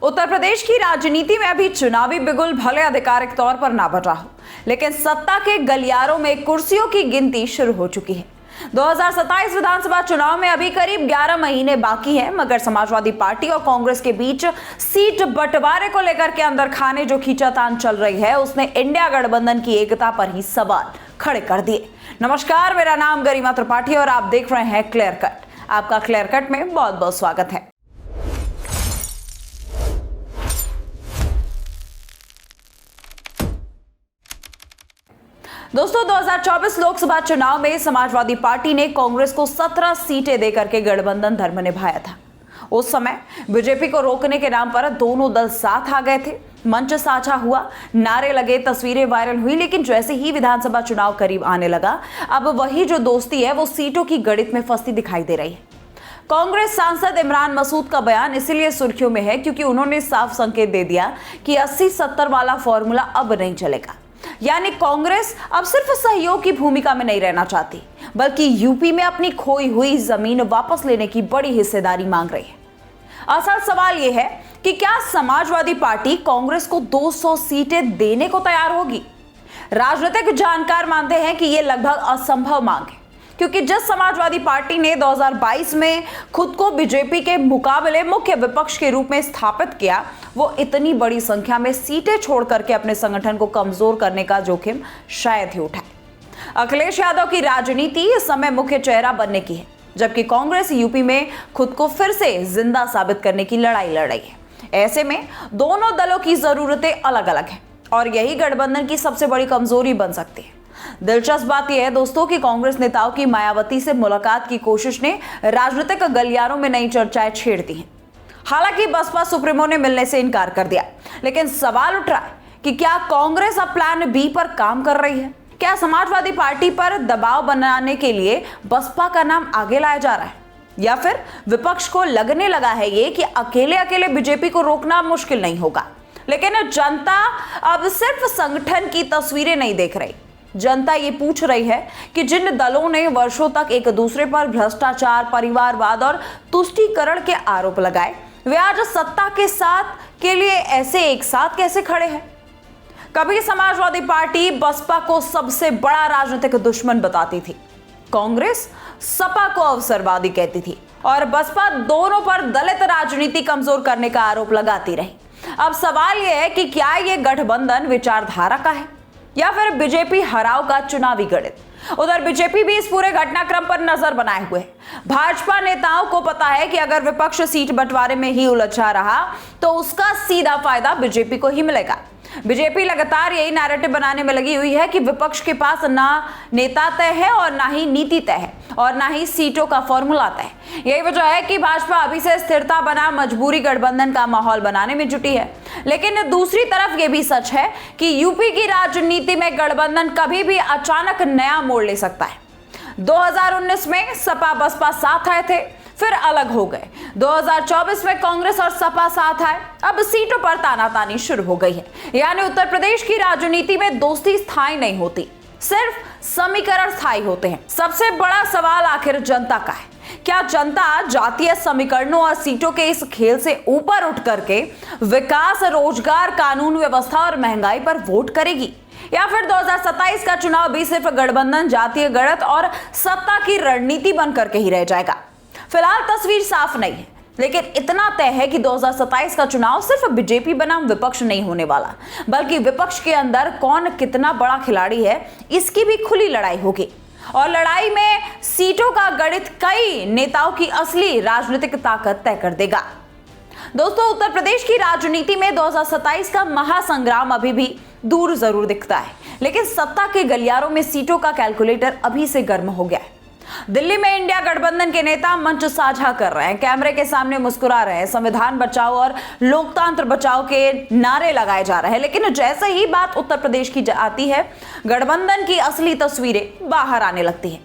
उत्तर प्रदेश की राजनीति में अभी चुनावी बिगुल भले आधिकारिक तौर पर ना बचा हो, लेकिन सत्ता के गलियारों में कुर्सियों की गिनती शुरू हो चुकी है। 2027 विधानसभा चुनाव में अभी करीब 11 महीने बाकी है, मगर समाजवादी पार्टी और कांग्रेस के बीच सीट बंटवारे को लेकर के अंदर खाने जो खींचातान चल रही है, उसने इंडिया गठबंधन की एकता पर ही सवाल खड़े कर दिए। नमस्कार, मेरा नाम गरिमा त्रिपाठी और आप देख रहे हैं क्लियर कट। आपका क्लियर कट में बहुत बहुत स्वागत है। दोस्तों, 2024 लोकसभा चुनाव में समाजवादी पार्टी ने कांग्रेस को 17 सीटें देकर के गठबंधन धर्म निभाया था। उस समय बीजेपी को रोकने के नाम पर दोनों दल साथ आ गए थे, मंच साझा हुआ, नारे लगे, तस्वीरें वायरल हुई। लेकिन जैसे ही विधानसभा चुनाव करीब आने लगा, अब वही जो दोस्ती है वो सीटों की गणित में फंसती दिखाई दे रही है। कांग्रेस सांसद इमरान मसूद का बयान इसलिए सुर्खियों में है क्योंकि उन्होंने साफ संकेत दे दिया कि 80-70 वाला फॉर्मूला अब नहीं चलेगा। यानी कांग्रेस अब सिर्फ सहयोग की भूमिका में नहीं रहना चाहती, बल्कि यूपी में अपनी खोई हुई जमीन वापस लेने की बड़ी हिस्सेदारी मांग रही है। असल सवाल यह है कि क्या समाजवादी पार्टी कांग्रेस को 200 सीटें देने को तैयार होगी? राजनीतिक जानकार मानते हैं कि यह लगभग असंभव मांग है, क्योंकि जिस समाजवादी पार्टी ने 2022 में खुद को बीजेपी के मुकाबले मुख्य विपक्ष के रूप में स्थापित किया, वो इतनी बड़ी संख्या में सीटें छोड़ करके अपने संगठन को कमजोर करने का जोखिम शायद ही उठाए। अखिलेश यादव की राजनीति इस समय मुख्य चेहरा बनने की है, जबकि कांग्रेस यूपी में खुद को फिर से जिंदा साबित करने की लड़ाई लड़ रही है। ऐसे में दोनों दलों की जरूरतें अलग अलग हैं और यही गठबंधन की सबसे बड़ी कमजोरी बन सकती है। दिलचस्प बात यह है दोस्तों कि कांग्रेस नेताओं की मायावती से मुलाकात की कोशिश ने राजनीतिक गलियारों में नई चर्चाएं छेड़ दी हैं। हालांकि बसपा सुप्रीमो ने मिलने से इनकार कर दिया, लेकिन सवाल उठ रहा है कि क्या कांग्रेस अब प्लान बी पर काम कर रही है? क्या समाजवादी पार्टी पर दबाव बनाने के लिए बसपा का नाम आगे लाया जा रहा है, या फिर विपक्ष को लगने लगा है ये कि अकेले अकेले बीजेपी को रोकना मुश्किल नहीं होगा? लेकिन जनता अब सिर्फ संगठन की तस्वीरें नहीं देख रही। जनता ये पूछ रही है कि जिन दलों ने वर्षों तक एक दूसरे पर भ्रष्टाचार, परिवारवाद और तुष्टीकरण के आरोप लगाए, वे आज सत्ता के साथ के लिए ऐसे एक साथ कैसे खड़े हैं? कभी समाजवादी पार्टी बसपा को सबसे बड़ा राजनीतिक दुश्मन बताती थी, कांग्रेस सपा को अवसरवादी कहती थी और बसपा दोनों पर दलित राजनीति कमजोर करने का आरोप लगाती रही। अब सवाल यह है कि क्या यह गठबंधन विचारधारा का है या फिर बीजेपी हराव का चुनावी गणित? उधर बीजेपी भी इस पूरे घटनाक्रम पर नजर बनाए हुए है। भाजपा नेताओं को पता है कि अगर विपक्ष सीट बंटवारे में ही उलझा रहा तो उसका सीधा फायदा बीजेपी को ही मिलेगा। बीजेपी लगातार यही नैरेटिव बनाने में लगी हुई है कि विपक्ष के पास ना नेता तय है और ना ही नीति तय है और ना ही सीटों का फॉर्मूला तय है। यही वजह है कि भाजपा अभी से स्थिरता बना मजबूरी गठबंधन का माहौल बनाने में जुटी है। लेकिन दूसरी तरफ यह भी सच है कि यूपी की राजनीति में गठबंधन कभी भी अचानक नया मोड़ ले सकता है। 2019 में सपा बसपा साथ आए थे, फिर अलग हो गए। 2024 में कांग्रेस और सपा साथ आए, अब सीटों पर तानातानी शुरू हो गई है। यानी उत्तर प्रदेश की राजनीति में दोस्ती स्थायी नहीं होती, सिर्फ समीकरण स्थायी होते हैं। सबसे बड़ा सवाल आखिर जनता का है। क्या जनता जातीय समीकरणों और सीटों के इस खेल से ऊपर उठ करके विकास, रोजगार, कानून व्यवस्था और महंगाई पर वोट करेगी, या फिर 2027 का चुनाव भी सिर्फ गठबंधन, जातीय गणित और सत्ता की रणनीति बन करके ही रह जाएगा? फिलहाल तस्वीर साफ नहीं है, लेकिन इतना तय है कि 2027 का चुनाव सिर्फ बीजेपी बनाम विपक्ष नहीं होने वाला, बल्कि विपक्ष के अंदर कौन कितना बड़ा खिलाड़ी है, इसकी भी खुली लड़ाई होगी। और लड़ाई में सीटों का गणित कई नेताओं की असली राजनीतिक ताकत तय कर देगा। दोस्तों, उत्तर प्रदेश की राजनीति में 2027 का महासंग्राम अभी भी दूर जरूर दिखता है, लेकिन सत्ता के गलियारों में सीटों का कैलकुलेटर अभी से गर्म हो गया है। दिल्ली में इंडिया गठबंधन के नेता मंच साझा कर रहे हैं, कैमरे के सामने मुस्कुरा रहे हैं, संविधान बचाओ और लोकतंत्र बचाओ के नारे लगाए जा रहे हैं। लेकिन जैसे ही बात उत्तर प्रदेश की आती है, गठबंधन की असली तस्वीरें बाहर आने लगती हैं।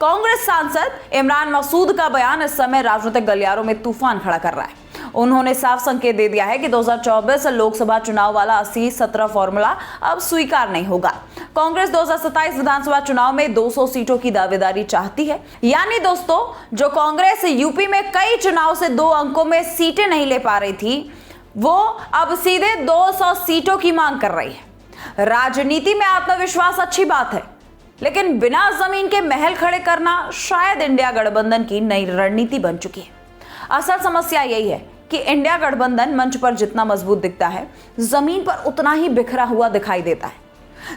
कांग्रेस सांसद इमरान मसूद का बयान इस समय राजनीतिक गलियारों में तूफान खड़ा कर रहा है। उन्होंने साफ संकेत दे दिया है कि 2024 लोकसभा चुनाव वाला 80-17 फॉर्मूला अब स्वीकार नहीं होगा। कांग्रेस 2027 विधानसभा चुनाव में 200 सीटों की दावेदारी चाहती है। यानी दोस्तों, जो कांग्रेस यूपी में कई चुनाव से 2 अंकों में सीटें नहीं ले पा रही थी, वो अब सीधे 200 सीटों की मांग कर रही है। राजनीति में आत्मविश्वास अच्छी बात है, लेकिन बिना जमीन के महल खड़े करना शायद इंडिया गठबंधन की नई रणनीति बन चुकी है। असल समस्या यही है कि इंडिया गठबंधन मंच पर जितना मजबूत दिखता है, जमीन पर उतना ही बिखरा हुआ दिखाई देता है।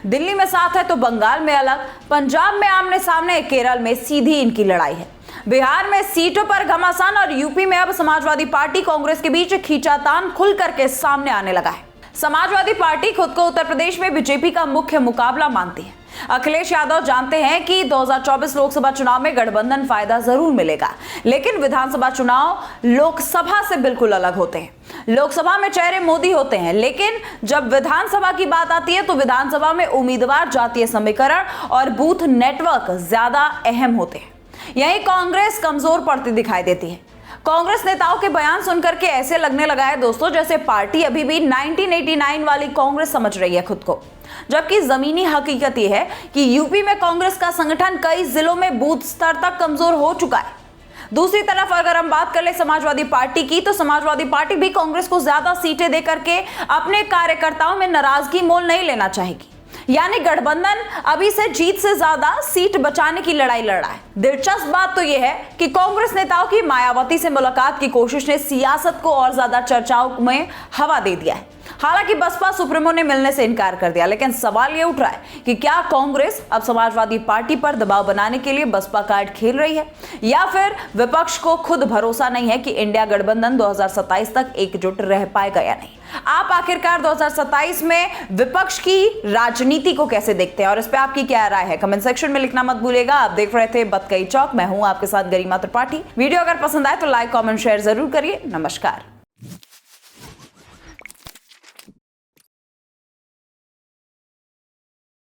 दिल्ली में साथ है तो बंगाल में अलग, पंजाब में आमने सामने, केरल में सीधी इनकी लड़ाई है, बिहार में सीटों पर घमासान और यूपी में अब समाजवादी पार्टी कांग्रेस के बीच खींचातान खुल करके सामने आने लगा है। समाजवादी पार्टी खुद को उत्तर प्रदेश में बीजेपी का मुख्य मुकाबला मानती है। अखिलेश यादव जानते हैं कि 2024 लोकसभा चुनाव में गठबंधन फायदा जरूर मिलेगा, लेकिन विधानसभा चुनाव लोकसभा से बिल्कुल अलग होते हैं। लोकसभा में चेहरे मोदी होते हैं, लेकिन जब विधानसभा की बात आती है तो विधानसभा में उम्मीदवार, जातीय समीकरण और बूथ नेटवर्क ज्यादा अहम होते हैं। यही कांग्रेस कमजोर पड़ती दिखाई देती है। कांग्रेस नेताओं के बयान सुनकर के ऐसे लगने लगा है दोस्तों जैसे पार्टी अभी भी 1989 वाली कांग्रेस समझ रही है खुद को, जबकि जमीनी हकीकत यह है कि यूपी में कांग्रेस का संगठन कई जिलों में बूथ स्तर तक कमजोर हो चुका है। दूसरी तरफ अगर हम बात कर ले समाजवादी पार्टी की, तो समाजवादी पार्टी भी कांग्रेस को ज्यादा सीटें दे करके अपने कार्यकर्ताओं में नाराजगी मोल नहीं लेना चाहेगी। यानी गठबंधन अभी से जीत से ज्यादा सीट बचाने की लड़ाई लड़ रहा है। दिलचस्प बात तो यह है कि कांग्रेस नेताओं की मायावती से मुलाकात की कोशिश ने सियासत को और ज्यादा चर्चाओं में हवा दे दिया है। हालांकि बसपा सुप्रीमो ने मिलने से इनकार कर दिया, लेकिन सवाल यह उठ रहा है कि क्या कांग्रेस अब समाजवादी पार्टी पर दबाव बनाने के लिए बसपा कार्ड खेल रही है, या फिर विपक्ष को खुद भरोसा नहीं है कि इंडिया गठबंधन 2027 तक एकजुट रह पाएगा या नहीं। आप आखिरकार 2027 में विपक्ष की राजनीति को कैसे देखते हैं और इस पे आपकी क्या राय है, कमेंट सेक्शन में लिखना मत भूलिएगा। आप देख रहे थे बतकई चौक, मैं हूं आपके साथ गरिमा त्रिपाठी। वीडियो अगर पसंद आए तो लाइक, कमेंट, शेयर जरूर करिए। नमस्कार।